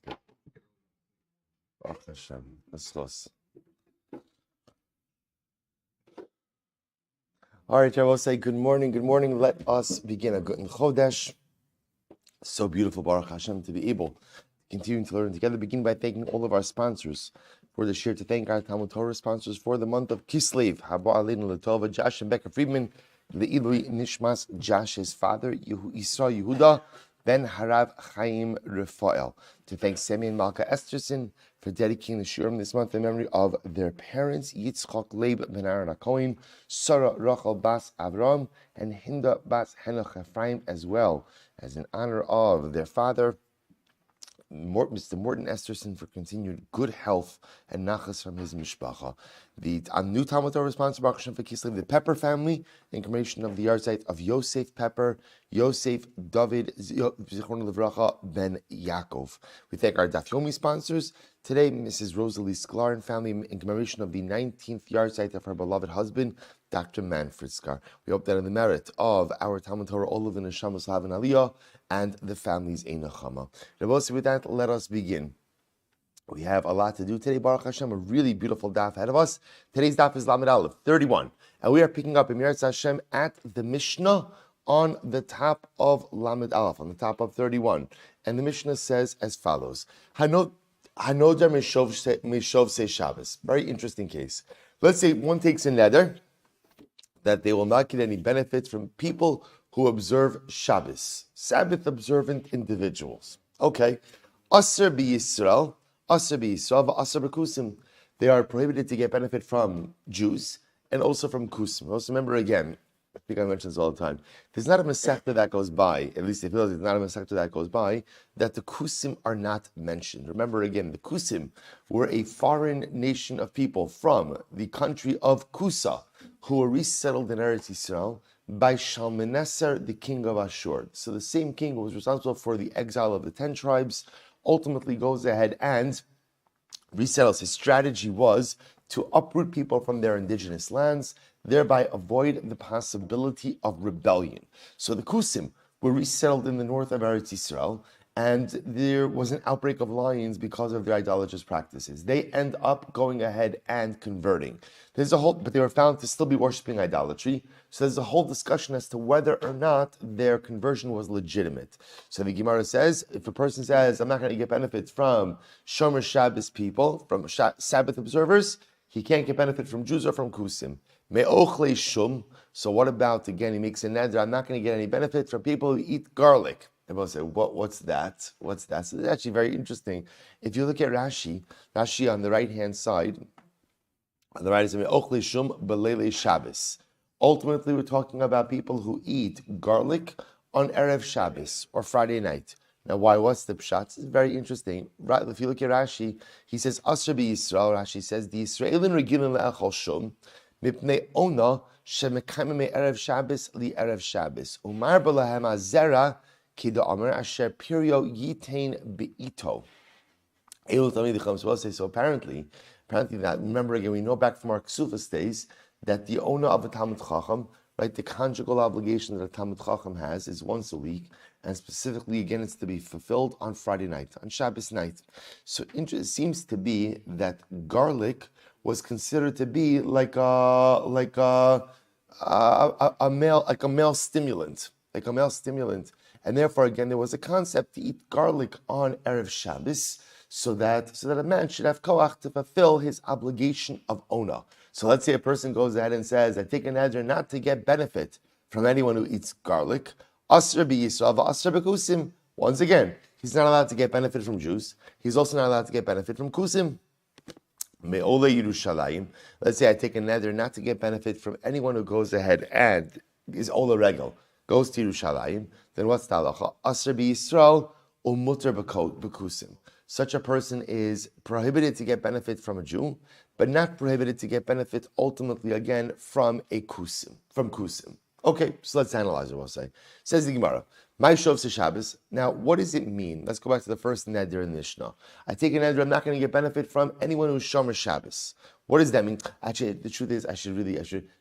That's good. Baruch Hashem. That's close. All right, I will say good morning. Good morning. Let us begin a good Chodesh. So beautiful, Baruch Hashem, to be able to continue to learn together. Begin by thanking all of our sponsors for the share, to thank our Talmud Torah sponsors for the month of Kislev, Haba Aleinu Latova, Josh and Becca Friedman, the Ilui Nishmas, Josh's father, Yisra Yehuda, Ben Harav Chaim Rafael. To thank Semi and Malka Esterson for dedicating the shiurim this month in memory of their parents, Yitzchak Leib Ben Aaron HaKohen, Sarah Rachel Bas Avram, and Hinda Bas Henoch Ephraim, as well as in honor of their father, Mr. Morton Esterson, for continued good health and nachas from his mishpacha. The new Talmud Torah sponsor, Baruch Hashem, for Kislev, the Pepper family, in commemoration of the yard site of Yosef Pepper, Yosef David Zichron Levracha Ben Yaakov. We thank our Daf Yomi sponsors. Today, Mrs. Rosalie Sklar and family, in commemoration of the 19th yard site of her beloved husband, Dr. Manfred Sklar. We hope that in the merit of our Talmud Torah, all of the Neshamos have an Aliyah and the family's Einachama. With that, let us begin. We have a lot to do today, Baruch Hashem, a really beautiful daf ahead of us. Today's daf is Lamed Aleph, 31. And we are picking up Emirat Hashem at the Mishnah on the top of Lamed Aleph, on the top of 31. And the Mishnah says as follows. Hanodar Mishov Se Shabbos. Very interesting case. Let's say one takes a neder that they will not get any benefits from people who observe Shabbos, Sabbath observant individuals. Okay. Aser b'Yisrael, v'aser b'kusim. They are prohibited to get benefit from Jews and also from kusim. Also remember again, I think I mention this all the time, there's not a Masechta that goes by, at least I feel like there's not a Masechta that goes by, that the kusim are not mentioned. Remember again, the kusim were a foreign nation of people from the country of Kusa, who were resettled in Eretz Yisrael by Shalmaneser, the king of Ashur. So the same king who was responsible for the exile of the 10 tribes ultimately goes ahead and resettles. His strategy was to uproot people from their indigenous lands, thereby avoid the possibility of rebellion. So the Kusim were resettled in the north of Eretz Yisrael, and there was an outbreak of lions because of their idolatrous practices. They end up going ahead and converting. But they were found to still be worshiping idolatry. So there's a whole discussion as to whether or not their conversion was legitimate. So the Gemara says, if a person says, I'm not going to get benefits from Shomer Shabbos people, from Sabbath observers, he can't get benefit from Jews or from Kusim. Me'ochle shum. So what about, again, he makes a neder, I'm not going to get any benefit from people who eat garlic. Everyone say, what's that? What's that? So it's actually very interesting. If you look at Rashi on the right-hand side, on the right is Ochle Shum Belele Shabbos. Ultimately, we're talking about people who eat garlic on Erev Shabbos or Friday night. Now, why? What's the pshat? It's very interesting. Right? If you look at Rashi, he says, Asher Yisrael. Rashi says, the Israelin regilin le'echol shum mipnei ona shemekayim me Erev Shabbos li Erev Shabbos umar b'lahem azera Kida Amar Asher Pirio Yitain Beito. So apparently that, remember again, we know back from our Ksufas days that the owner of a Talmud Chacham, right, the conjugal obligation that a Talmud Chacham has is once a week, and specifically again it's to be fulfilled on Friday night, on Shabbos night. So it seems to be that garlic was considered to be like a male stimulant. And therefore, again, there was a concept to eat garlic on Erev Shabbos so that a man should have koach to fulfill his obligation of ona. So let's say a person goes ahead and says, I take an neder not to get benefit from anyone who eats garlic. Asr b'Yisrael v'asr b'kusim. Once again, he's not allowed to get benefit from Jews. He's also not allowed to get benefit from kusim. Me'ole Yerushalayim. Let's say I take a neder not to get benefit from anyone who goes ahead and is ola regel, goes to Yerushalayim. Then what's the halacha? Asr b'Yisrael umuter b'kusim. Such a person is prohibited to get benefit from a Jew, but not prohibited to get benefit ultimately again from kusim. Okay, so let's analyze it. We'll say. Says the Gemara, "My shov se Shabbos." Now, what does it mean? Let's go back to the first neder in the Mishnah. I take a neder. I'm not going to get benefit from anyone who's shomer Shabbos. What does that mean? Actually, the truth is, I should.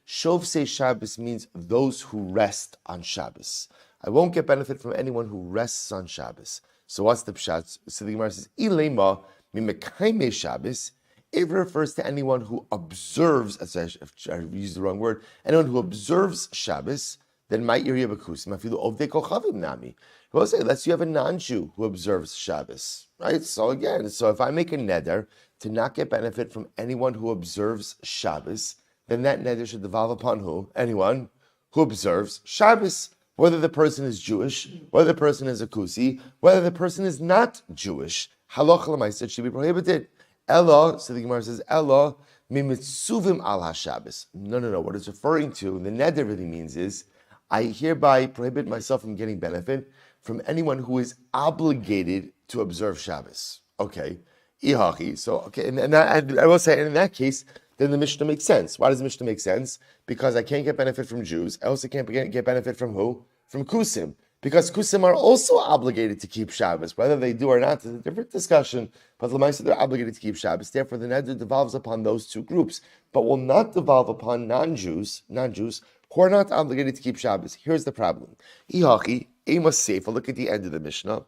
Shov se Shabbos means those who rest on Shabbos. I won't get benefit from anyone who rests on Shabbos. So what's the pshat? So the Gemara says, Ilema mimekaime Shabbos. If it refers to anyone who observes, if I use the wrong word, anyone who observes Shabbos, then might Yiriyah B'kusim afilu ovdei kochavim nami. We'll say, let's say you have a non-Jew who observes Shabbos, right? So again, if I make a neder to not get benefit from anyone who observes Shabbos, then that neder should devolve upon who? Anyone who observes Shabbos. Whether the person is Jewish, whether the person is a Kusi, whether the person is not Jewish, halacha l'maaseh should be prohibited. Ella, so the Gemara says, Ella mimitzuvim al ha-Shabbos. No. What it's referring to, the neder really means is, I hereby prohibit myself from getting benefit from anyone who is obligated to observe Shabbos. Okay, ihachi. So okay, and I will say, in that case, then the Mishnah makes sense. Why does the Mishnah make sense? Because I can't get benefit from Jews. I also can't get benefit from who? From Kusim. Because Kusim are also obligated to keep Shabbos. Whether they do or not is a different discussion. But Lamaisa, they're obligated to keep Shabbos. Therefore, the neder devolves upon those two groups, but will not devolve upon non-Jews who are not obligated to keep Shabbos. Here's the problem. Ihachi, Amos Sefer, look at the end of the Mishnah.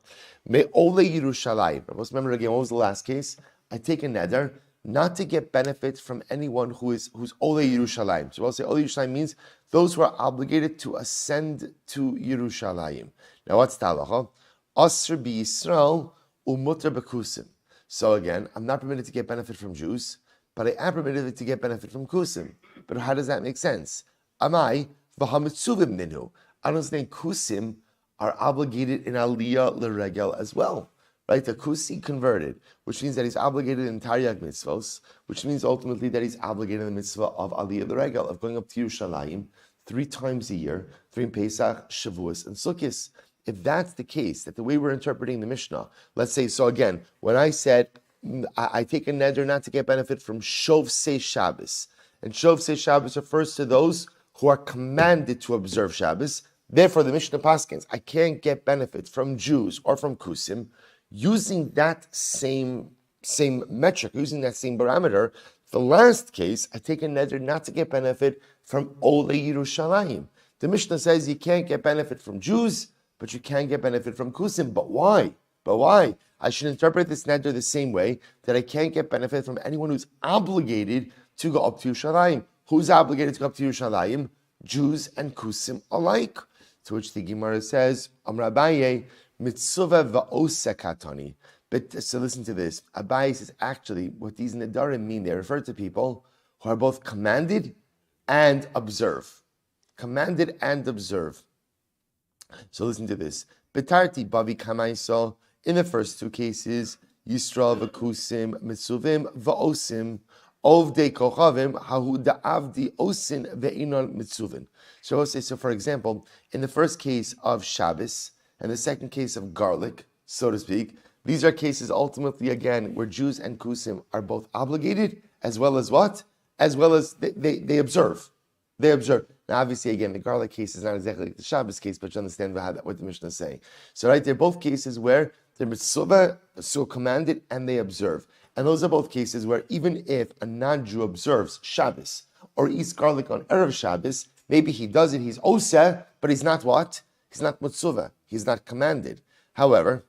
Me ole Yerushalayim. Let's remember again, what was the last case? I take a neder not to get benefit from anyone who's Ole Yerushalayim. So we'll say Ole Yerushalayim means those who are obligated to ascend to Yerushalayim. Now what's talacha? Asr bi Yisrael umutar b'kusim. So again, I'm not permitted to get benefit from Jews, but I am permitted to get benefit from kusim. But how does that make sense? Amai v'hamitzuvim ninu. I don't think kusim are obligated in aliyah l'regel as well. Right, the Kusi converted, which means that he's obligated in Taryag mitzvos, which means ultimately that he's obligated in the mitzvah of Aliyah L'Regel, of going up to Yerushalayim 3 times a year, 3 in Pesach, Shavuos, and Sukkot. If that's the case, that the way we're interpreting the Mishnah, let's say, so again, when I said, I take a neder not to get benefit from Shovsei Shabbos, and Shovsei Shabbos refers to those who are commanded to observe Shabbos, therefore the Mishnah paskins, I can't get benefit from Jews or from Kusim, using that same metric, using that same parameter. The last case, I take a neder not to get benefit from Ole Yerushalayim. The Mishnah says you can't get benefit from Jews, but you can get benefit from Kusim. But why? I should interpret this neder the same way, that I can't get benefit from anyone who's obligated to go up to Yerushalayim. Who's obligated to go up to Yerushalayim? Jews and Kusim alike. To which the Gemara says, Amar Abaye, Mitzvah va'oseh katani. But so listen to this. Abaye says actually what these Nedarim mean, they refer to people who are both commanded and observe. Commanded and observe. So listen to this. Betarti bavi kamaiso. In the first 2 cases, Yisrael v'kusim mitzuvim va'osim ovdei kochavim hahu da'avdi osin ve'inon mitzuvin. So I'll say, so for example, in the first case of Shabbos, and the second case of garlic, so to speak, these are cases ultimately, again, where Jews and Kusim are both obligated, as well as what? As well as they observe. They observe. Now, obviously, again, the garlic case is not exactly like the Shabbos case, but you understand what the Mishnah is saying. So, right, they're both cases where they're mitzvah, so commanded, and they observe. And those are both cases where even if a non-Jew observes Shabbos, or eats garlic on Erev Shabbos, maybe he does it, he's oseh, but he's not what? He's not mitzvah. He's not commanded. However,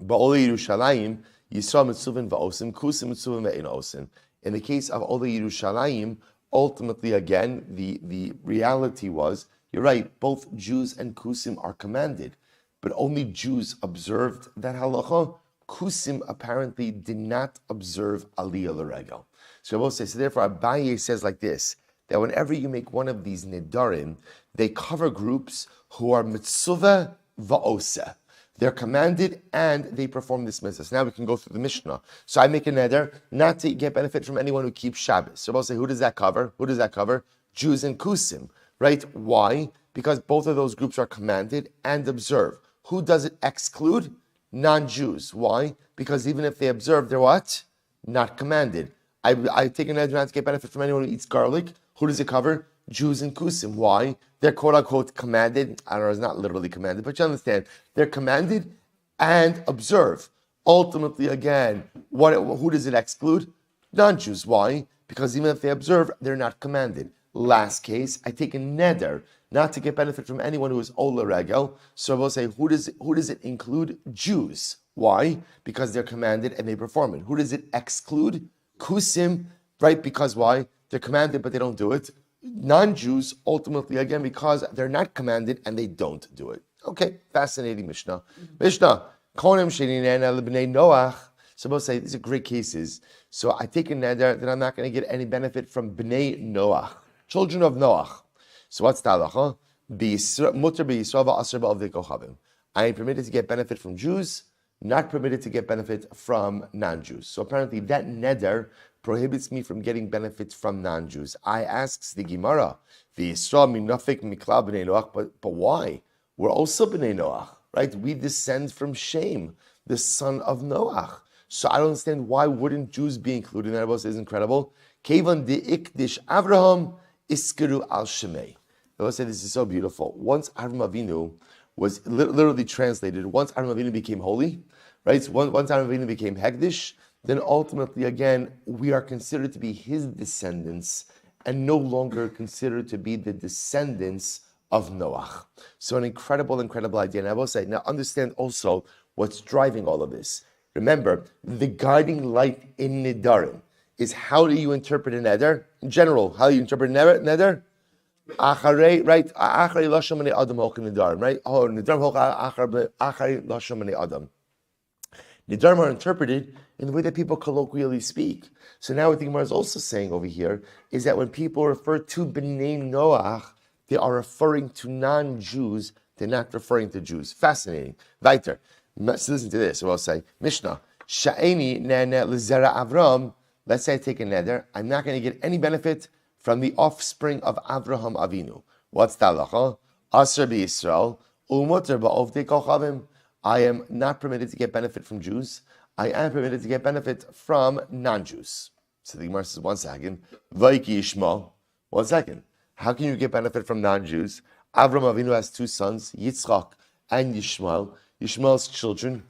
ba'ole Yerushalayim, Yisrael mitzuvin va'osim, kusim mitzuvin ve'in osim. In the case of ole Yerushalayim, ultimately, again, the reality was, you're right, both Jews and Kusim are commanded, but only Jews observed that halacha. Kusim apparently did not observe Aliyah L'Regel. So I will say, so therefore Abaye says like this, that whenever you make one of these Nedarim, they cover groups who are mitzvah va'oseh. They're commanded and they perform this mitzvah. So now we can go through the Mishnah. So I make a neder not to get benefit from anyone who keeps Shabbos. So I'll say, who does that cover? Jews and Kusim, right? Why? Because both of those groups are commanded and observe. Who does it exclude? Non-Jews. Why? Because even if they observe, they're what? Not commanded. I take a neder not to get benefit from anyone who eats garlic. Who does it cover? Jews and Kusim. Why? They're quote-unquote commanded. I don't know, it's not literally commanded, but you understand. They're commanded and observe. Ultimately, again, who does it exclude? Non-Jews. Why? Because even if they observe, they're not commanded. Last case, I take a neder not to get benefit from anyone who is Ola Regel. So I will say, who does it include? Jews. Why? Because they're commanded and they perform it. Who does it exclude? Kusim, right? Because why? They're commanded but they don't do it. Non-Jews, ultimately, again, because they're not commanded and they don't do it. Okay, fascinating Mishnah. Mishnah, Konim Sheninena Lebnei Noach. So we'll say these are great cases. So I take a neder that I'm not going to get any benefit from Bnei Noach, children of Noach. So what's the halacha? Mutter b'Yisrael v'aser b'avdei kochavim. I am permitted to get benefit from Jews, not permitted to get benefit from non-Jews. So apparently that neder prohibits me from getting benefits from non-Jews. I asks the Gemara, v'Yisrael minafik miklal b'nei Noach, but why? We're also b'nei Noach, right? We descend from Shem, the son of Noach. So I don't understand why wouldn't Jews be included in that. It is incredible. Kevan de ikdish Avraham iskiru al shemei. I will say this is so beautiful. Once Avram Avinu was literally translated, once Avram Avinu became holy, right? So once Avram Avinu became hegdish, then ultimately again we are considered to be his descendants and no longer considered to be the descendants of Noach. So an incredible idea. And I will say, now understand also what's driving all of this. Remember, the guiding light in Nedarim is how do you interpret a neder? In general, how do you interpret a neder? Acharei, right? Acharei lashon b'nei adam holkin Nedarim, right? Oh, Nedarim holkin acharei lashon b'nei adam. Nedarim are interpreted in the way that people colloquially speak. So now what the Gemara is also saying over here is that when people refer to B'nei Noach, they are referring to non-Jews, they're not referring to Jews. Fascinating. Weiter. So listen to this. So I'll say, Mishnah, Sha'eni nene l'zera Avram. Let's say I take a neder. I'm not going to get any benefit from the offspring of Avraham Avinu. What's the halacha? Aser b'Yisrael, u'muter ba'ovdei kochavim. I am not permitted to get benefit from Jews. I am permitted to get benefit from non-Jews. So the Gemara says, 1 second. Vaiki Yishmael. 1 second. How can you get benefit from non-Jews? Avram Avinu has 2 sons, Yitzchak and Yishmael. Yishmael's children,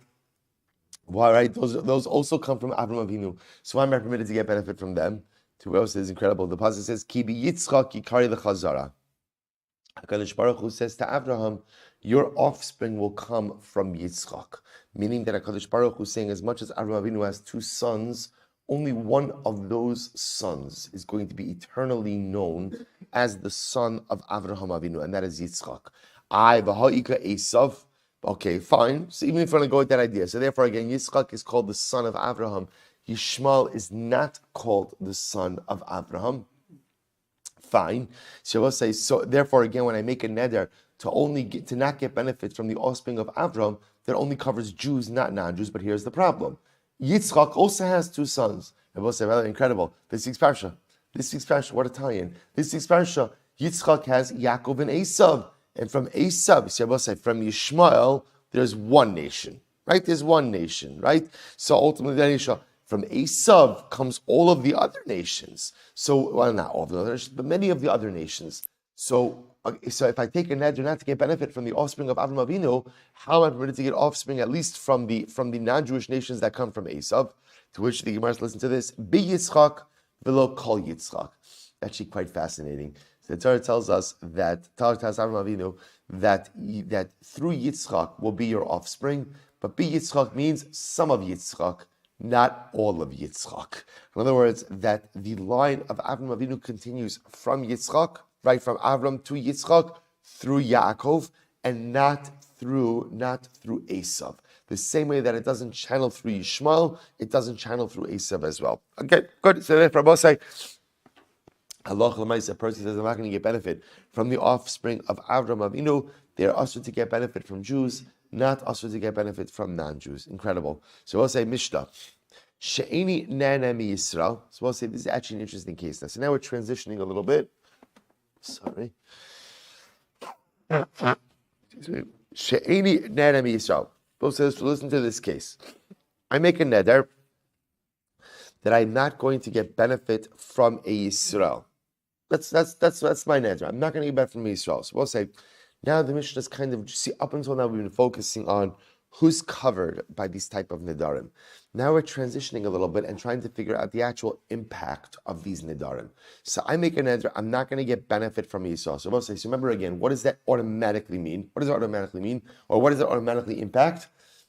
why, right? Those also come from Avram Avinu. So I'm not permitted to get benefit from them. To what else is incredible. The passage says, Ki bi Yitzchak yikari l'chazara. HaKadosh Baruch Hu says to Avraham, your offspring will come from Yitzchak. Meaning that HaKadosh Baruch Hu is saying, as much as Avram Avinu has 2 sons, only one of those sons is going to be eternally known as the son of Avraham Avinu, and that is Yitzchak. I, v'ha'ika Esav. Okay, fine. So even if we're going to go with that idea, so therefore again, Yitzchak is called the son of Avraham. Yishmael is not called the son of Avraham. Fine. So we'll say, so therefore again, when I make a neder to not get benefit from the offspring of Avraham, that only covers Jews, not non-Jews. But here's the problem: Yitzchak also has 2 sons. And we'll say, rather incredible. This week's parsha. What a tie-in. This week's parsha, Yitzchak has Yaakov and Esav. And from Esav, so I will say, from Yishmael, there's one nation, right? There's one nation, right? So ultimately, from Esav comes all of the other nations. So, well, not all of the other nations, but many of the other nations. So if I take a neder not to get benefit from the offspring of Avram Avinu, how am I permitted to get offspring at least from the non-Jewish nations that come from Esav? To which the Gemara, listen to this: Bi Yitzchak v'lo kol Yitzchak. Actually, quite fascinating. The Torah tells us that Avram Avinu that through Yitzchak will be your offspring, but Bi Yitzchak means some of Yitzchak, not all of Yitzchak. In other words, that the line of Avram Avinu continues from Yitzchak, right, from Avram to Yitzchak through Yaakov, and not through Esav. The same way that it doesn't channel through Yishmael, it doesn't channel through Esav as well. Okay, good. So therefore, both say, Allah L'maisa, a person says, I'm not going to get benefit from the offspring of Avram Avinu. They are also to get benefit from Jews, not also to get benefit from non-Jews. Incredible. So we'll say Mishnah. She'eni nana mi Yisrael. So we'll say this is actually an interesting case now. So now we're transitioning a little bit. Sorry. She'eni nana mi Yisrael. Both says, listen to this case. I make a neder that I'm not going to get benefit from a Yisrael. That's my neder. I'm not going to get benefit from Yisrael. So we'll say, now the Mishnah is kind of, see, up until now we've been focusing on who's covered by these type of Nedarim? Now we're transitioning a little bit and trying to figure out the actual impact of these Nedarim. So I make a Neder, I'm not going to get benefit from Esau. So remember again, what does that automatically mean? What does it automatically mean? Or what does it automatically impact?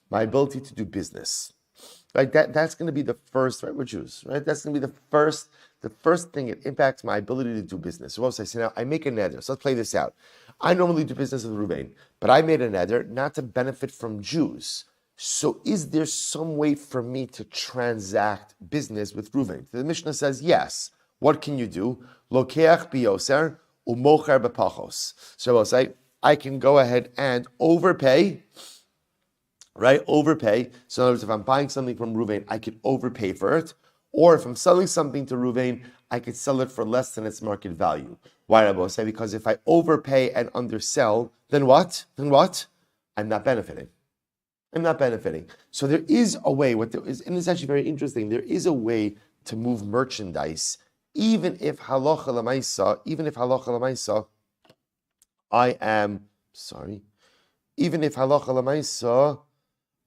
My ability to do business. Right, that's going to be the first, right? We're Jews, right? That's going to be the first thing. It impacts my ability to do business. So I say now, I make a neder. So let's play this out. I normally do business with Ruvain, but I made a neder not to benefit from Jews. So is there some way for me to transact business with Ruvain? The Mishnah says yes. What can you do? Lokeach biyoser umocher bepachos. So I'll say I can go ahead and overpay. Right, overpay. So in other words, if I'm buying something from Ruvain, I could overpay for it. Or if I'm selling something to Ruvain, I could sell it for less than its market value. Why, Rabbi say? Because if I overpay and undersell, then what? I'm not benefiting. So there is a way, and it's actually very interesting, there is a way to move merchandise, even if halacha l'maisa,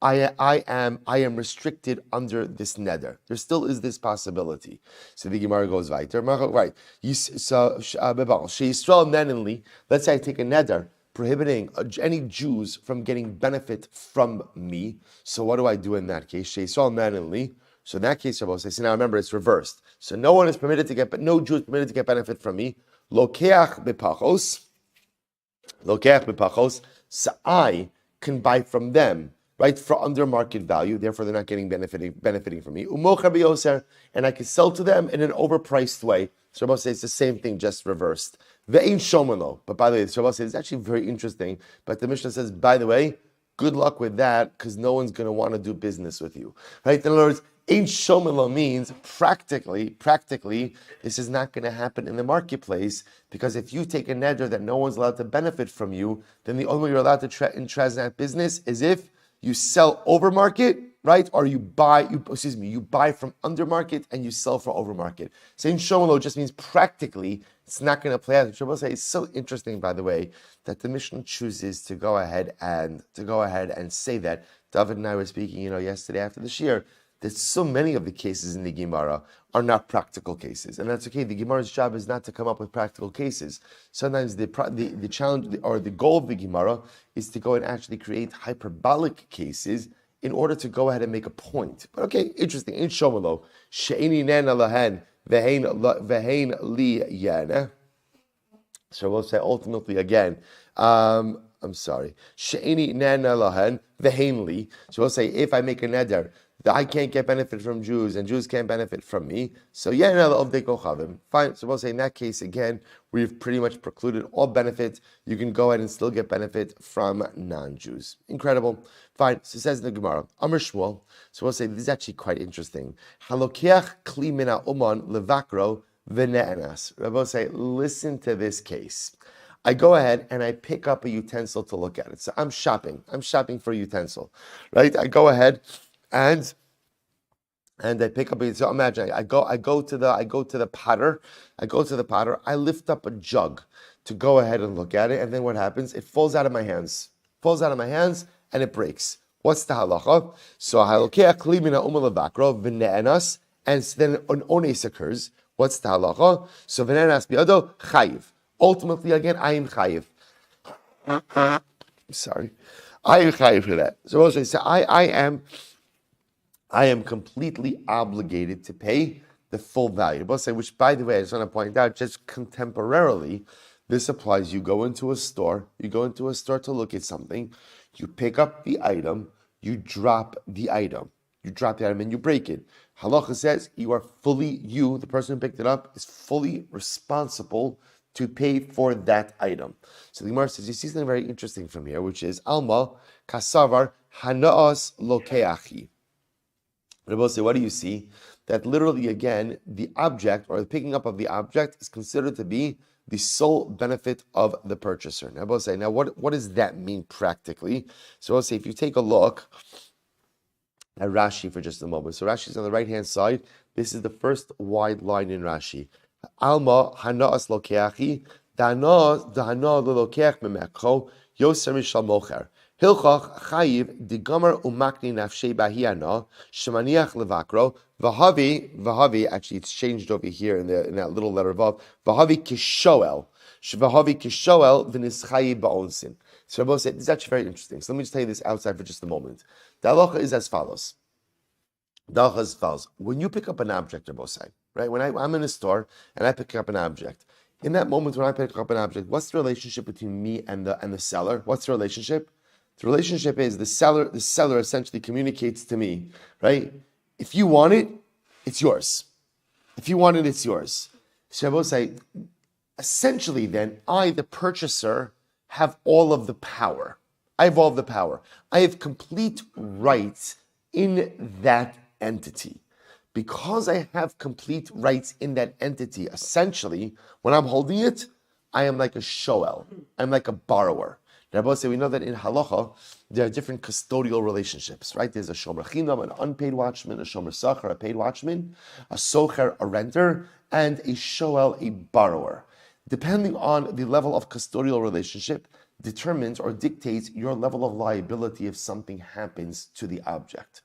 I am restricted under this neder. There still is this possibility. So the Gemara goes weiter. Right. Let's say I take a neder prohibiting any Jews from getting benefit from me. So what do I do in that case? So in that case, I say, now remember, it's reversed. So no Jew is permitted to get benefit from me. Lokeach bepachos. So I can buy from them, right, for under market value. Therefore, they're not getting benefiting from me. And I can sell to them in an overpriced way. So Rabbi says it's the same thing, just reversed. Ve'ein shomano. But by the way, Rabbi says it's actually very interesting. But the Mishnah says, by the way, good luck with that, because no one's going to want to do business with you. Right? In other words, Ein Shomelo means practically, this is not going to happen in the marketplace, because if you take a neder that no one's allowed to benefit from you, then the only way you're allowed to transact business is if you sell over market, right? Or you buy from under market and you sell for over market. Saying Shomelo just means practically it's not going to play out. The say it's so interesting, by the way, that the Mishnah chooses to go ahead and say that. David and I were speaking, yesterday after the shir, that so many of the cases in the Gemara are not practical cases, and that's okay. The Gemara's job is not to come up with practical cases. Sometimes the challenge or the goal of the Gemara is to go and actually create hyperbolic cases in order to go ahead and make a point. But okay, interesting. In Shomelo, she'eni nena lahen vehein li yana. So we'll say ultimately again. I'm sorry. She'eni nena lahen vehein li. So we'll say if I make a neder that I can't get benefit from Jews and Jews can't benefit from me, so fine. So we'll say in that case again, we've pretty much precluded all benefit. You can go ahead and still get benefit from non-Jews. Incredible. Fine. So it says in the Gemara, Amr Shmuel. So we'll say this is actually quite interesting. Halokiach kli mina uman levakro v'ne'enas. Rabbi will say, listen to this case. I go ahead and I pick up a utensil to look at it. So I'm shopping for a utensil, right? I go ahead and I pick up. So imagine I go to the potter. I lift up a jug to go ahead and look at it, and then what happens? It falls out of my hands. And it breaks. What's the halacha? So halakeh kli mina umal levakro v'ne'enas, and then an ones occurs. What's the halacha? So v'ne'enas bi'ado chayiv. Ultimately, again, I am chayiv. Sorry, I am chayiv for that. So also say I am completely obligated to pay the full value. Which, by the way, I just want to point out, just contemporarily, this applies. You go into a store to look at something, you pick up the item, you drop the item and you break it. Halacha says the person who picked it up, is fully responsible to pay for that item. So the Gemara says, you see something very interesting from here, which is, Alma kasavar hanaos lokeachi. Rabbi say, what do you see? That literally, again, the object or the picking up of the object is considered to be the sole benefit of the purchaser. Now, Rabbi say, what does that mean practically? So I'll say, if you take a look at Rashi for just a moment. So Rashi is on the right-hand side. This is the first wide line in Rashi. Alma hanaas lokeachi, dana lokeach memekho yoser mishal mocher. Hilchach chayiv digomer umakni nafshei bahiyana shemaniach levakro vahavi. Actually, it's changed over here in that little letter vav. Vahavi kishoel shvahavi kishoel v'nischayi ba'onsin. So Rabbi said this is actually very interesting. So let me just tell you this outside for just a moment. The halacha is as follows. When you pick up an object, Rabbi say, right? When I'm in a store and I pick up an object, in that moment when I pick up an object, what's the relationship between me and the seller? What's the relationship? The relationship is the seller essentially communicates to me, right? If you want it, it's yours. If you want it, it's yours. So Rabbi say, essentially then, I, the purchaser, have all of the power. I have all of the power. I have complete rights in that entity. Because I have complete rights in that entity, essentially, when I'm holding it, I am like a shoel. I'm like a borrower. Rabbi say we know that in halacha there are different custodial relationships, right? There's a shomer chinam, an unpaid watchman, a shomer sachar, a paid watchman, a socher, a renter, and a shoel, a borrower. Depending on the level of custodial relationship, determines or dictates your level of liability if something happens to the object.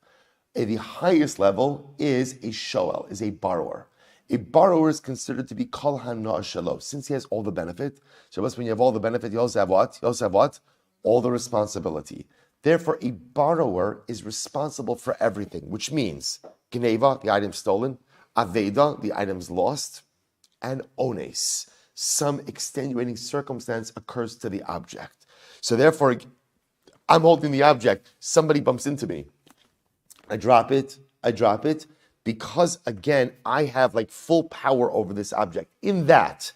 The highest level is a shoel, is a borrower. A borrower is considered to be kol hana shelo, since he has all the benefit. So when you have all the benefit, you also have what? You also have what? All the responsibility. Therefore, a borrower is responsible for everything, which means gneva, the item stolen, aveda, the items lost, and ones, some extenuating circumstance occurs to the object. So therefore, I'm holding the object, somebody bumps into me. I drop it, because again, I have like full power over this object. In that,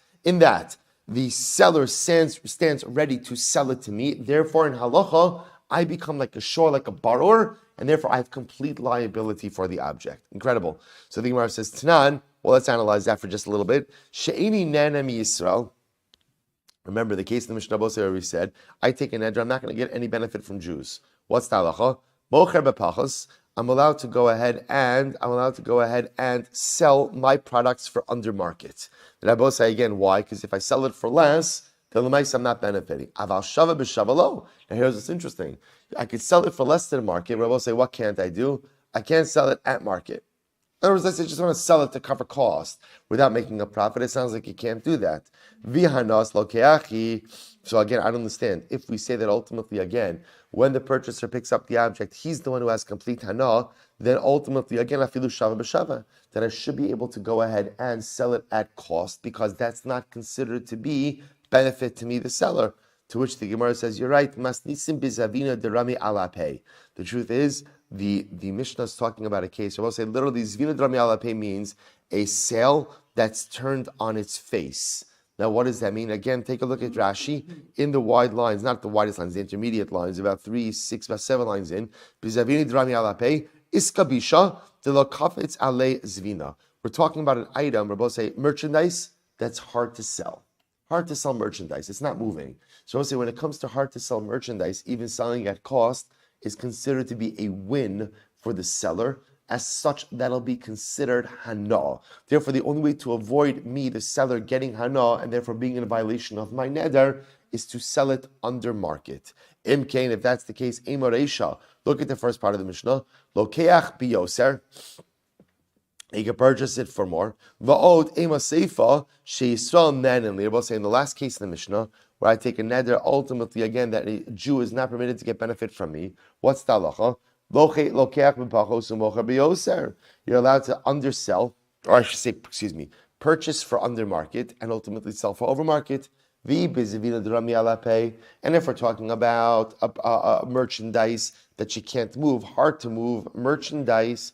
the seller stands ready to sell it to me. Therefore, in halacha, I become like a shor, like a borrower, and therefore I have complete liability for the object. Incredible. So the Gemara says, Tanan, well, let's analyze that for just a little bit. She'eni nana mi Yisrael. Remember the case in the Mishnah Bosei where we said, I take an edger, I'm not going to get any benefit from Jews. What's the halacha? Mocher bepachos. I'm allowed to go ahead and sell my products for under market. And I both say again, why? Because if I sell it for less, then I'm not benefiting. Aval shava b'shavalo. Now here's what's interesting. I could sell it for less than market. Rabbi say, what can't I do? I can't sell it at market. In other words, let's say you just want to sell it to cover cost without making a profit. It sounds like you can't do that. Vihanas lokeachi. So again, I don't understand. If we say that ultimately, again, when the purchaser picks up the object, he's the one who has complete hana, then ultimately, again, afilu shava b'shava, that I should be able to go ahead and sell it at cost because that's not considered to be benefit to me, the seller. To which the Gemara says, you're right, masnisim bizavina derami alape. The truth is, the Mishnah is talking about a case. I will say literally, zvina derami alape means a sale that's turned on its face. Now, what does that mean? Again, take a look at Rashi in the wide lines, not the widest lines, the intermediate lines, about 3, 6, about 7 lines in. Bizavini drami alape iskabisha de lo kafetz ale zvina. We're talking about an item, we're both say merchandise that's hard to sell. Hard to sell merchandise. It's not moving. So I'll say when it comes to hard to sell merchandise, even selling at cost is considered to be a win for the seller. As such, that'll be considered hana. Therefore, the only way to avoid me, the seller, getting hana and therefore being in a violation of my neder is to sell it under market. Imkain, if that's the case, emoreisha. Look at the first part of the Mishnah. Lokeach biyoser. You can purchase it for more. Va'od ema seifa sheisrael nenen. We're both saying in the last case in the Mishnah, where I take a neder, ultimately again that a Jew is not permitted to get benefit from me. What's the halacha? You're allowed to undersell, or I should say, purchase for under market and ultimately sell for over market. And if we're talking about a merchandise that you can't move, hard to move, merchandise,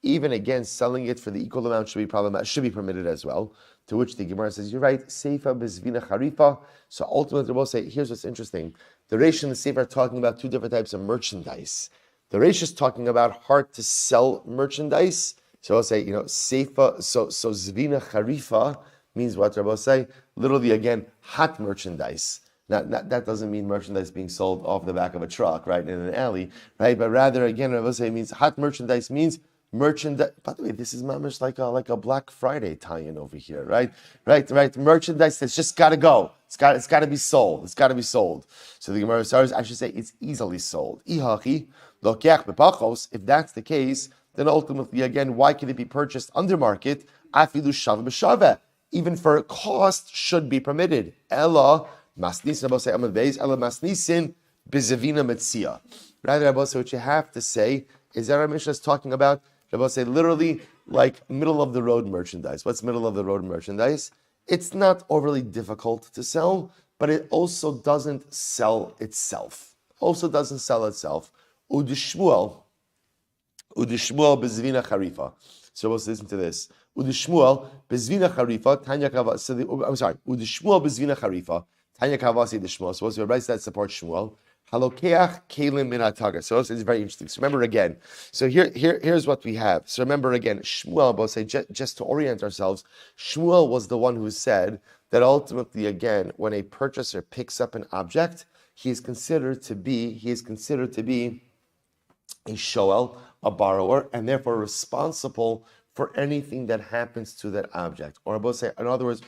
even again, selling it for the equal amount should be permitted as well. To which the Gemara says, you're right, seifa bezvina charifa. So ultimately, we'll say, here's what's interesting. The Reish and the Sefer are talking about two different types of merchandise. The Reish is talking about hard to sell merchandise. So I'll say, seifa, so zvina charifa means what Rabbi say? Literally, again, hot merchandise. Now, that doesn't mean merchandise being sold off the back of a truck, right, in an alley, right? But rather, again, Rabbi say means hot merchandise means merchandise. By the way, this is mamish like a Black Friday tie-in over here, right? Right. Merchandise that's just got to go. It's got to be sold. It's got to be sold. So the Gemara says, I should say it's easily sold. Ihachi lokeach bepachos. If that's the case, then ultimately, again, why can it be purchased under market? Afilu shava b'shava. Even for a cost should be permitted. Ella masnisin abosei amad beis. Ella masnisin bizavina metzia. Rather, Rabbi, what you have to say is that our Mishnah is talking about, Rabbi, say literally like middle of the road merchandise. What's middle of the road merchandise? It's not overly difficult to sell, but it also doesn't sell itself. Udishmuel bezvina charifa. So let's listen to this. Udishmuel bezvina charifa. Tanya kavasi. I'm sorry. Udishmuel bezvina charifa. Tanya kavasi dishmuel. So what's the right that supports Shmuel? Halokeach kelim min hatagar. So it's very interesting. So remember again. So here's what we have. So remember again. Shmuel, but say just to orient ourselves. Shmuel was the one who said that ultimately, again, when a purchaser picks up an object, he is considered to be a shoel, a borrower, and therefore responsible for anything that happens to that object. Or I say, in other words,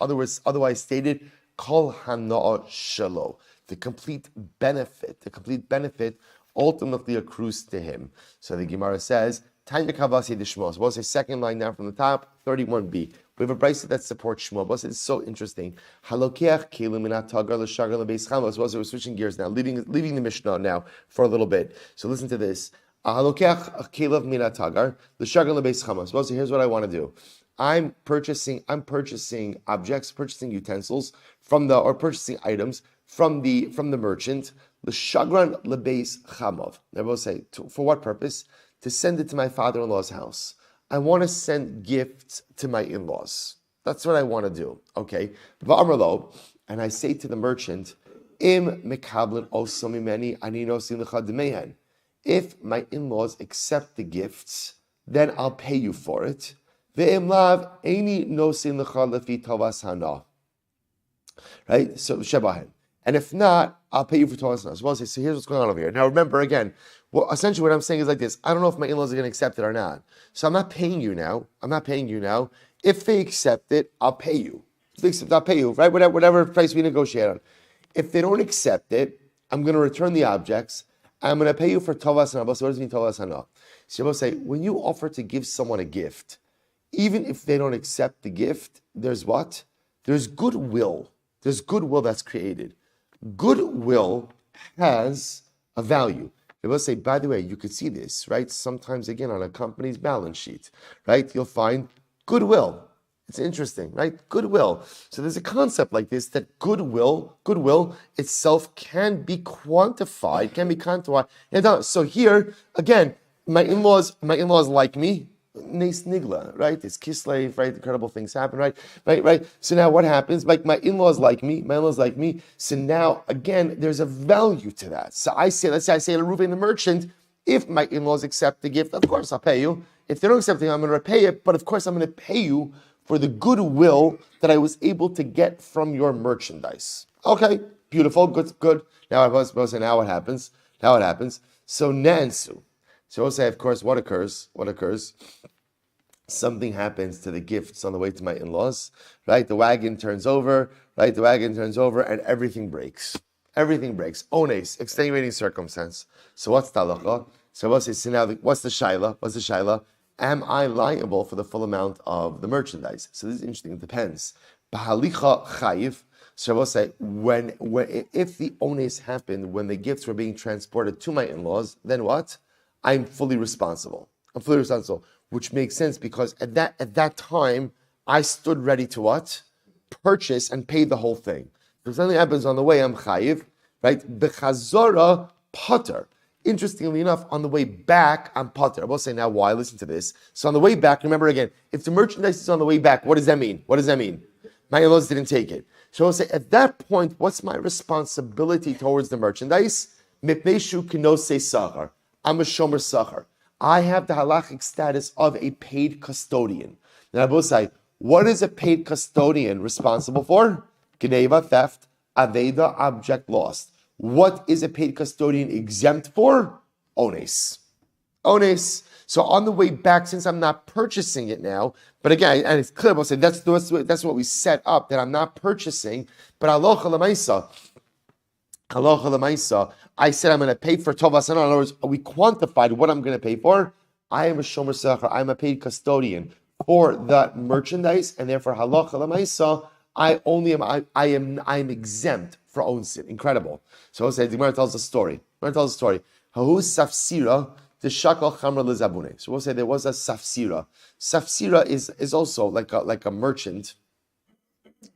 otherwise stated, kol hana'ah shelo. The complete benefit ultimately accrues to him. So the Gemara says, Tanya Kavasi de Shmuel. So we'll say second line down from the top, 31b. We have a brisa that supports Shmuel. It's so interesting. Halokeach kelim min hatagar l'shagar lebeis chamos. We're switching gears now, leaving the Mishnah now for a little bit. So listen to this. Halokeach kelim min hatagar l'shagar lebeis chamos. Well, so here's what I want to do. I'm purchasing objects, purchasing utensils purchasing items from the merchant. L'shagran lebeis chamav. They both say, for what purpose? To send it to my father-in-law's house. I want to send gifts to my in-laws. That's what I want to do. Okay. V'amrlo, and I say to the merchant, Im mekablen osam mimeni ani nosin lecha demehen. If my in-laws accept the gifts, then I'll pay you for it. Ve'im lav eini nosin lecha lefi tovas hana. Right? So shebahen. And if not, I'll pay you for tovas hana. So here's what's going on over here. Now remember again, essentially what I'm saying is like this. I don't know if my in-laws are going to accept it or not. So I'm not paying you now. If they accept it, I'll pay you. If they accept, I'll pay you, right? Whatever price we negotiate on. If they don't accept it, I'm going to return the objects. I'm going to pay you for tovas hana. So what does it mean tovas hana? So you say, when you offer to give someone a gift, even if they don't accept the gift, there's what? There's goodwill. There's goodwill that's created. Goodwill has a value. They will say, by the way, you could see this, right? Sometimes, again, on a company's balance sheet, right? You'll find goodwill. It's interesting, right? Goodwill. So there's a concept like this that goodwill itself can be quantified, And so here, again, my in-laws like me. Nes nigla, right? It's kislev, right? Incredible things happen, right? So now what happens? Like my in-laws like me. So now again, there's a value to that. So let's say I say to Reuven the merchant, if my in-laws accept the gift, of course I'll pay you. If they don't accept it, I'm going to repay it. But of course I'm going to pay you for the goodwill that I was able to get from your merchandise. Okay, beautiful, good. Now what happens? So nansu. So we'll say, of course, what occurs? Something happens to the gifts on the way to my in-laws, right? The wagon turns over, and everything breaks. Ones, extenuating circumstance. So what's talacha? So we'll say, now, what's the shaila? Am I liable for the full amount of the merchandise? So this is interesting. It depends. Bahalicha chayiv. So we'll say, if the ones happened when the gifts were being transported to my in-laws, then what? I'm fully responsible, which makes sense because at that time, I stood ready to what? Purchase and pay the whole thing. If something happens on the way, I'm chayiv, right? Bechazora pater. Interestingly enough, on the way back, I'm pater. I will say now why. Listen to this. So on the way back, remember again, if the merchandise is on the way back, what does that mean? My in-laws didn't take it. So I'll say at that point, what's my responsibility towards the merchandise? Mipnei kinose sachar. I'm a shomer sachar. I have the halachic status of a paid custodian. Now, I will say, what is a paid custodian responsible for? Gneva, theft, aveda, object lost. What is a paid custodian exempt for? Ones. Ones. So on the way back, since I'm not purchasing it now, but again, and it's clear, we'll say that's what we set up, that I'm not purchasing, but halacha l'maisa, I said I'm going to pay for tovas. In other words, we quantified what I'm going to pay for. I am a shomer sachar. I'm a paid custodian for that merchandise, and therefore halacha l'maisa, I'm exempt for own sin. Incredible. So I'll say the Gemara tells a story. Hahu safsira the shakal chamra lezabune. So we'll say there was a safsira. Safsira is also like a merchant.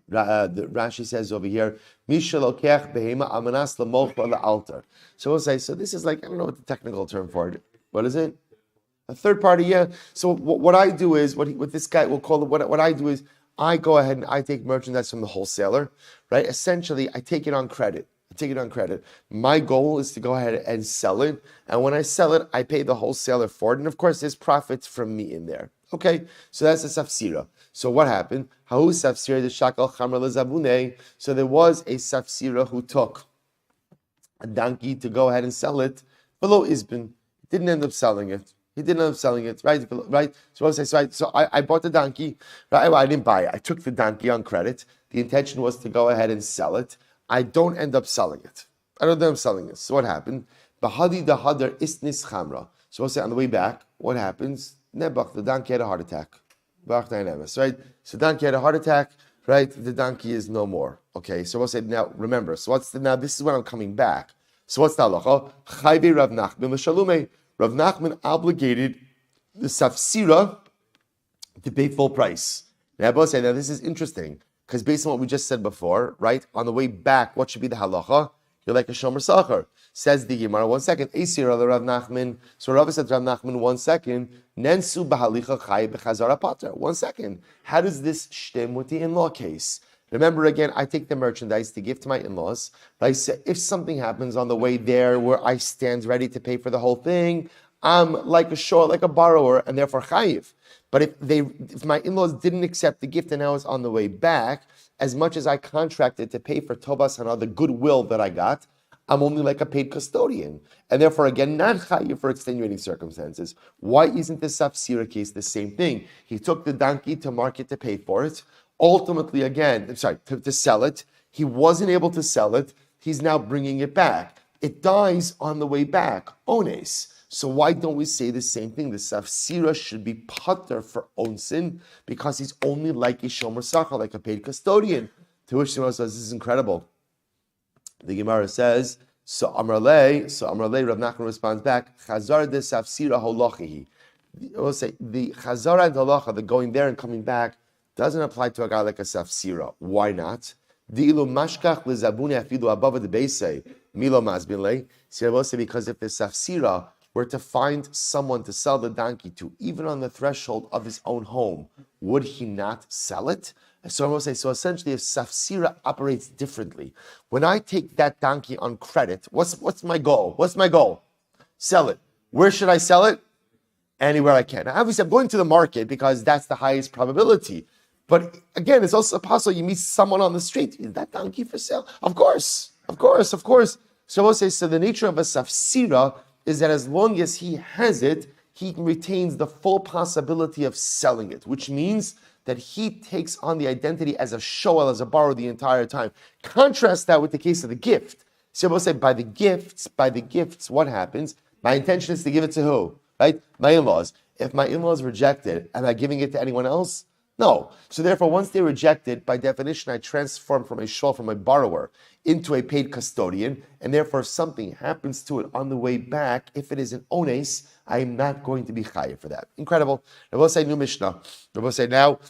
The Rashi says over here, Mishalokech behema amanas lamochra la'altar. So we'll say, so this is like, I don't know what the technical term for it. What is it? A third party, yeah. So what I do is, what this guy will call it, what I do is, I go ahead and I take merchandise from the wholesaler, right? Essentially, I take it on credit. My goal is to go ahead and sell it. And when I sell it, I pay the wholesaler for it. And of course, there's profits from me in there. Okay, so that's a safsira. So what happened? Hahu safsira the shakal chamra lezabune. So there was a safsira who took a donkey to go ahead and sell it below Isbin. Didn't end up selling it. He didn't end up selling it, right? So I bought the donkey. Right? Well, I didn't buy it. I took the donkey on credit. The intention was to go ahead and sell it. I don't end up selling it. So what happened? Bahadi dahadar isnis chamra. So we'll say on the way back, what happens? Nebach, the donkey had a heart attack. Right? So donkey had a heart attack, right? The donkey is no more. Okay, so we'll say now, remember, now this is when I'm coming back. So what's the halacha? Chayve Rav Nachman l'shalume. Rav Nachman obligated the safsira to pay full price. Now this is interesting, because based on what we just said before, right? On the way back, what should be the halacha? You're like a shomer sachar. Says the Gemara, 1 second. Eisir Rav Nachman. So Rav said to Rav Nachman, 1 second. Nensu bahalicha chay b'chazara pater. 1 second. How does this shtem with the in-law case? Remember again, I take the merchandise to give to my in-laws. Right? So if something happens on the way there where I stand ready to pay for the whole thing, I'm like a borrower, and therefore chayiv. But if my in-laws didn't accept the gift and I was on the way back, as much as I contracted to pay for tovas hana, the goodwill that I got, I'm only like a paid custodian. And therefore, again, not chayiv for extenuating circumstances. Why isn't the safsira case the same thing? He took the donkey to market to pay for it. Ultimately, again, to sell it. He wasn't able to sell it. He's now bringing it back. It dies on the way back. Ones. So why don't we say the same thing? The safsira should be pater for onsin because he's only like a shomer sachar, like a paid custodian. To which the Gemara says, this is incredible. The Gemara says, so Amrale, Rav Nachman responds back, Chazar de safsira holachihi. We'll say the Chazara and halacha, the going there and coming back, doesn't apply to a guy like a safsira. Why not? Di'ilu mashkach lezabune afilu above the beise milo mazbinle. So I will say because if the safsira were to find someone to sell the donkey to, even on the threshold of his own home, would he not sell it? So I will say, so essentially if safsira operates differently, when I take that donkey on credit, what's my goal? Sell it. Where should I sell it? Anywhere I can. Now, obviously, I'm going to the market because that's the highest probability. But again, it's also possible you meet someone on the street. Is that donkey for sale? Of course. So I will say, so the nature of a safsira is that as long as he has it, he retains the full possibility of selling it, which means that he takes on the identity as a shoel, as a borrower the entire time. Contrast that with the case of the gift. So we'll say, by the gifts, what happens? My intention is to give it to who? Right? My in-laws. If my in-laws reject it, am I giving it to anyone else? No. So therefore, once they reject it, by definition, I transform from a shoel, from a borrower, into a paid custodian, and therefore if something happens to it on the way back, if it is an ones, I am not going to be chayiv for that. Incredible. I will say new Mishnah. I will say now,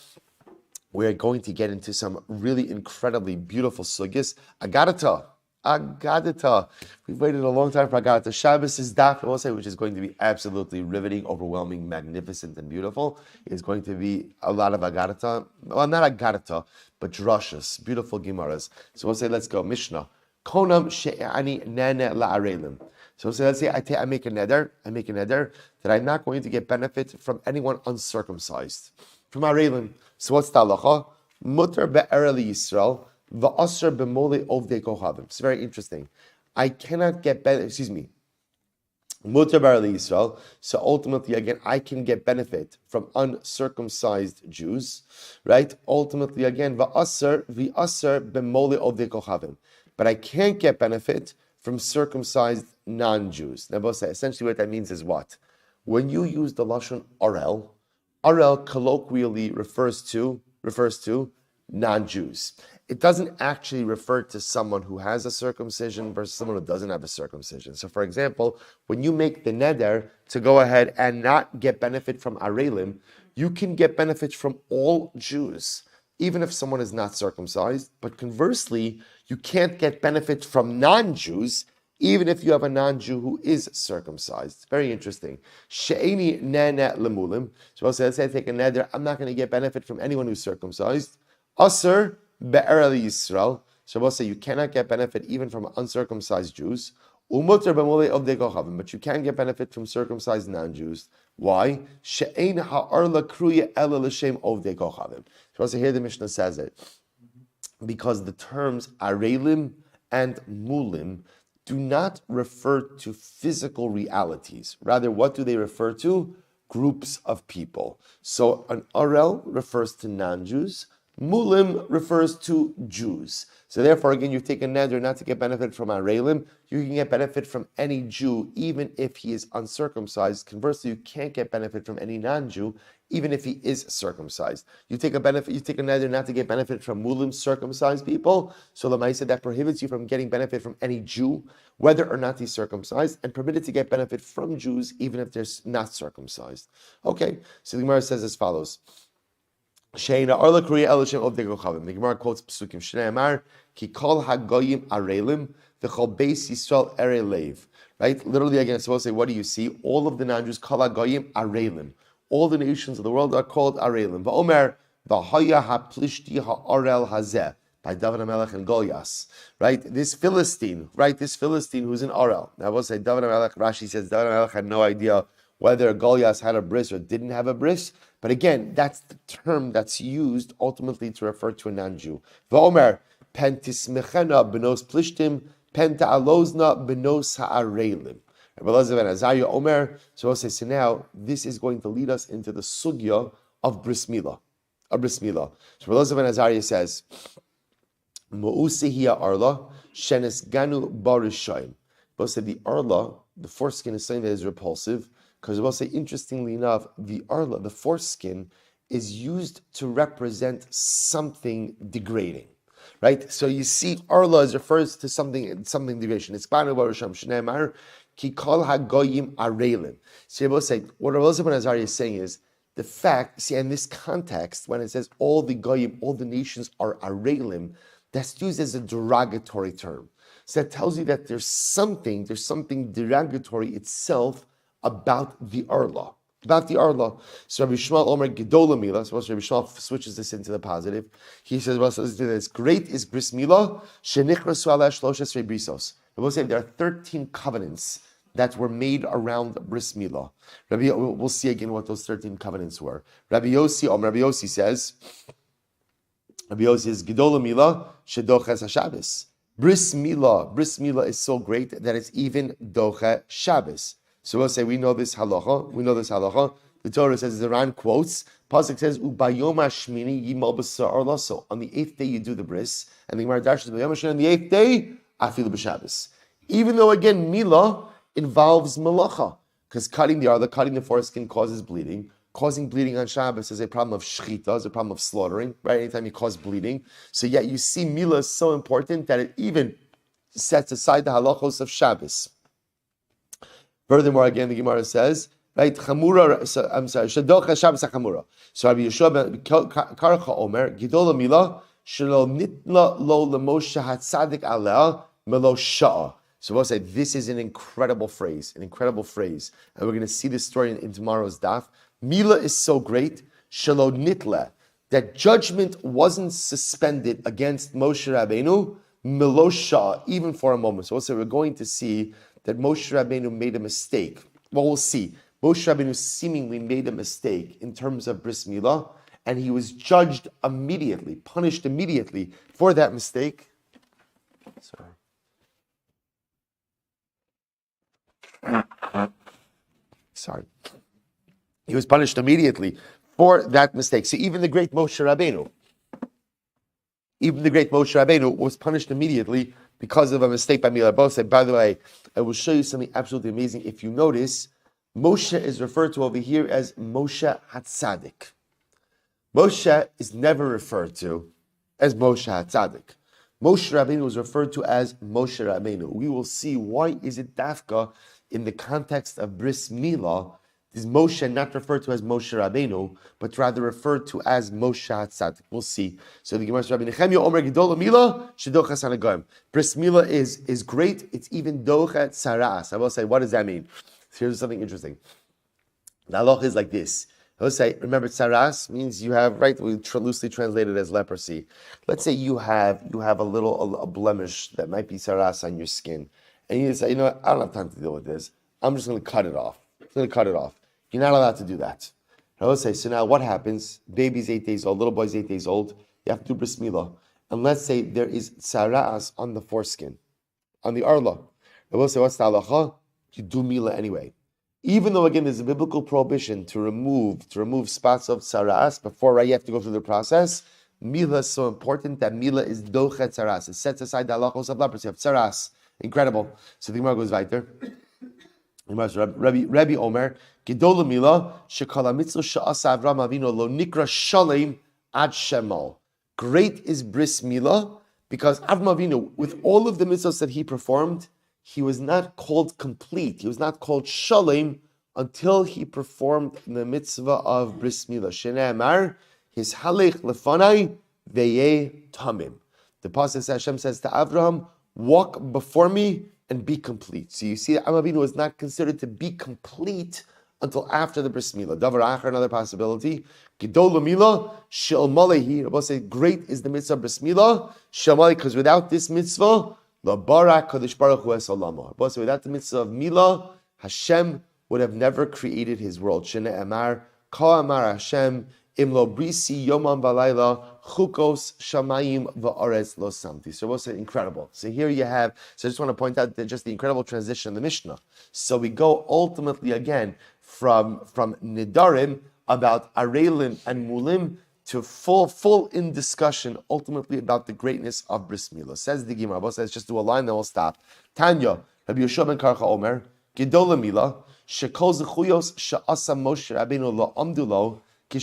we are going to get into some really incredibly beautiful sugis. Agadata. We've waited a long time for Agadata. Shabbos is daf, I will say, which is going to be absolutely riveting, overwhelming, magnificent, and beautiful. It's going to be a lot of Agadata. Well, not Agadata, but drashas, beautiful Gemaras. So we'll say, let's go. Mishnah. Konam she'ani nene la'arelim. So we'll say, let's say I make a neder that I'm not going to get benefit from anyone uncircumcised. From arelim. So what's the halacha? Mutar be'ereli Yisrael. V'asr b'mole ovdei kochavim. It's very interesting. I cannot get benefit. Mutar bar Yisrael. So ultimately, again, I can get benefit from uncircumcised Jews, right? Ultimately, again, v'aser b'mole odei kochavim. But I can't get benefit from circumcised non-Jews. Now, essentially what that means is what? When you use the lashon arel, arel colloquially refers to non-Jews. It doesn't actually refer to someone who has a circumcision versus someone who doesn't have a circumcision. So, for example, when you make the neder to go ahead and not get benefit from arelim, you can get benefit from all Jews, even if someone is not circumcised. But conversely, you can't get benefit from non-Jews, even if you have a non-Jew who is circumcised. Very interesting. She'eni nene lemulim. So let's say I take a neder, I'm not going to get benefit from anyone who's circumcised. Aser be'er Yisrael. Shabbos say you cannot get benefit even from uncircumcised Jews. Umuter b'molei odei kochavim, but you can get benefit from circumcised non-Jews. Why? She'ein ha'arla kruya ela l'shem odei kochavim. Shabbos say here the Mishnah says it because the terms arelim and mulim do not refer to physical realities. Rather, what do they refer to? Groups of people. So an arel refers to non-Jews. Mulim refers to Jews. So therefore, again, you take a neder not to get benefit from arelim. You can get benefit from any Jew, even if he is uncircumcised. Conversely, you can't get benefit from any non-Jew, even if he is circumcised. You take a neder not to get benefit from mulim, circumcised people. So Lamaisa, that prohibits you from getting benefit from any Jew, whether or not he's circumcised, and permitted to get benefit from Jews, even if they're not circumcised. Okay, so the Gemara says as follows. Sheina Arla Kriya Elishim of the Gochavim. The Gemara quotes Psukim Shnei Amar Ki Kol Hagoyim Arelim V'Chol Beis Yisrael Erelev. Right? Literally, again, it's supposed to say, what do you see? All of the non-Jews Kol Hagoyim Arelim. All the nations of the world are called Arelim. V'Omer V'Haya HaPlishti HaOrel Hazeh by David HaMelech and Goliath. Right? This Philistine who's in Orel. Now I will say David HaMelech, Rashi says David HaMelech had no idea whether Goliath had a bris or didn't have a bris. But again, that's the term that's used ultimately to refer to a non-Jew. V'omer, pentismechena benos plishtim, penta'alozna benos ha'arelim. Rabbi Elazar ben Azariah Omer, so I'll say, so now, this is going to lead us into the sugya of bris milah. So Rabbi Elazar ben Azariah says, Mo'usehia arla, shenes ganu barishayim. But said the arla, the foreskin is something that is repulsive, because we'll say, interestingly enough, the arla, the foreskin, is used to represent something degrading, right? So you see, arla refers to something degradation. It's banu barusham shneimar ki kol hagoyim arelim. So we'll say, what Rabbi Elazar ben Azariah is saying is the fact. See, in this context, when it says all the goyim, all the nations are arelim, that's used as a derogatory term. So that tells you that there's something derogatory itself about the arla. So Rabbi Shmuel Omer Gedola Mila, so Rabbi Shmuel switches this into the positive. He says, well, so this great is bris milah, shenichrasu ala shloshes brisos. We'll say there are 13 covenants that were made around bris milah. We'll see again what those 13 covenants were. Rabbi Yossi says, Gedola Mila, shedoches haShabbos. Bris milah is so great that it's even doche Shabbos. So we'll say we know this halacha. The Torah says, the Ran quotes, Pasuk says, "Ubayom hashmini yimal b'sar arlaso." On the 8th day you do the bris, and the Gemara dashes Bayom hashmini on the 8th day afilu b'Shabbos. Even though again milah involves malacha, because cutting the foreskin causes bleeding. Causing bleeding on Shabbos is a problem of shechita, is a problem of slaughtering, right? Anytime you cause bleeding. So yet you see milah is so important that it even sets aside the halachos of Shabbos. Furthermore, again, the Gemara says, right, shadocha Shabbos chamura. So Rabbi Yeshua ben Karcha Omer, Gidola Milah, shelo nitla lo lemoshe hatzadik aleh melo sha'a. So we'll say this is an incredible phrase, and we're going to see this story in tomorrow's daf. Milah is so great, shelo nitla, that judgment wasn't suspended against Moshe Rabbeinu, melo sha'a, even for a moment. So we'll say we're going to see that Moshe Rabbeinu made a mistake. Well, we'll see. Moshe Rabbeinu seemingly made a mistake in terms of bris milah, and he was judged immediately, punished immediately for that mistake. Sorry. Sorry. He was punished immediately for that mistake. So even the great Moshe Rabbeinu, was punished immediately because of a mistake by Mila Bose. By the way, I will show you something absolutely amazing. If you notice, Moshe is referred to over here as Moshe HaTzadik. Moshe is never referred to as Moshe HaTzadik. Moshe Rabbeinu was referred to as Moshe Rabbeinu. We will see why is it dafka in the context of Bris Milah is Moshe not referred to as Moshe Rabbeinu, but rather referred to as Moshe HaTzadik. We'll see. So the Gemara says, Rabbi Nechemia Omer Gedola Milah Shedochas Hanagoyim. Bris Milah is great. It's even Dochet Saras. I will say, what does that mean? So here's something interesting. The halach is like this. I will say, remember, Saras means you have, right, we loosely translate it as leprosy. Let's say you have a blemish that might be Saras on your skin. And you say, you know what, I don't have time to deal with this. I'm just going to cut it off. You're not allowed to do that. I will say, so now what happens? Baby's 8 days old, little boy's 8 days old. You have to do bris milah. And let's say there is saras on the foreskin, on the arla. I will say, what's the halacha? You do milah anyway. Even though, again, there's a biblical prohibition to remove spots of saras before you have to go through the process, milah is so important that milah is dochet saras. It sets aside the halachos of leprosy of saras. Incredible. So the Gemara goes weiter. Rabbi Omer, Gedola Milah, Shekala Mitzvah Sha'asa Avram Avinu Lo Nikra Shalem Ad Shemal. Great is Bris Milah because Avram Avinu, with all of the mitzvahs that he performed, he was not called complete. He was not called Shalem until he performed the mitzvah of Bris Milah. Shnei Amar, his Halech Lefanai Veye Tamim. The Pasuk Hashem says to Avraham, walk before me and be complete. So you see that Avram Avinu was not considered to be complete until after the Bris Milah. Davar Acher, another possibility. Gidol Milah, Shel Malehi. Rabbi said, great is the mitzvah Bris Milah. Shel Malehi, because without this mitzvah, La Barak Kadosh Baruch Hu Esalama. Rabbi said, without the mitzvah of Milah, Hashem would have never created his world. Shene Amar, Ka Amar Hashem, Im lo brisi yomam v'layla chukos shamayim v'aretz lo samti. So what's incredible? So here you have. So I just want to point out that just the incredible transition in the Mishnah. So we go ultimately again from Nedarim about Arelim and Mulim to full in discussion ultimately about the greatness of Bris Milah. Says the Gemara. Rabbi says just do a line, then we'll stop. Tanya, Rabbi Yeshua ben Karcha Omer, Gedola Milah, shekol zechuyos she'asa Moshe Rabbeinu lo amdu lo. So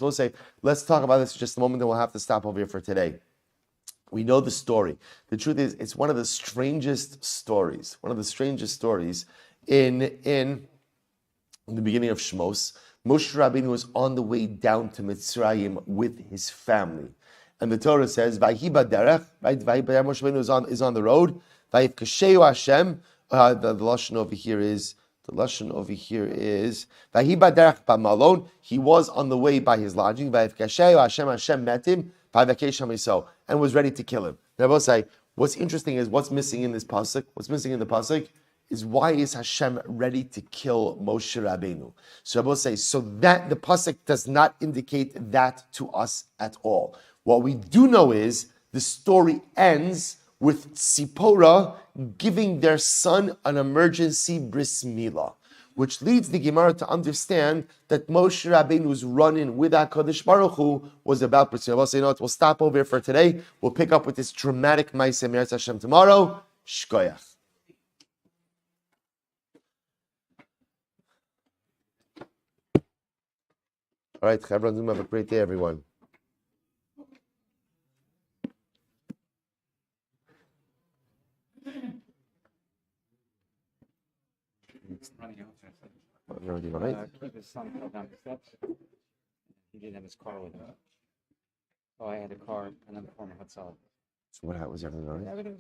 we'll say, let's talk about this in just a moment, then we'll have to stop over here for today. We know the story. The truth is, it's one of the strangest stories. In the beginning of Shmos, Moshe Rabbeinu was on the way down to Mitzrayim with his family. And the Torah says, Vayhi b'derech, right? Moshe Rabbeinu is on the road. Vayif kasheu Hashem. The lashon over here is Vahi baderech b'malon. He was on the way by his lodging. Hashem met him and was ready to kill him. And I will say, what's interesting is what's missing in this pasuk. What's missing in the pasuk is why is Hashem ready to kill Moshe Rabbeinu? So I will say, so that the pasuk does not indicate that to us at all. What we do know is the story ends with Tzipora giving their son an emergency bris milah, which leads the Gemara to understand that Moshe Rabbeinu's run-in with HaKadosh Baruch Hu was about bris milah. We'll say, you know what, we'll stop over here for today. We'll pick up with this dramatic Maaseh Meretz Hashem tomorrow. Shkoyach. All right, Chevron, have a great day, everyone. Keep his son fell down the steps. He didn't have his car with him. Oh, I had a car and then the former Hatzal. So what was everything all right? Everything was okay.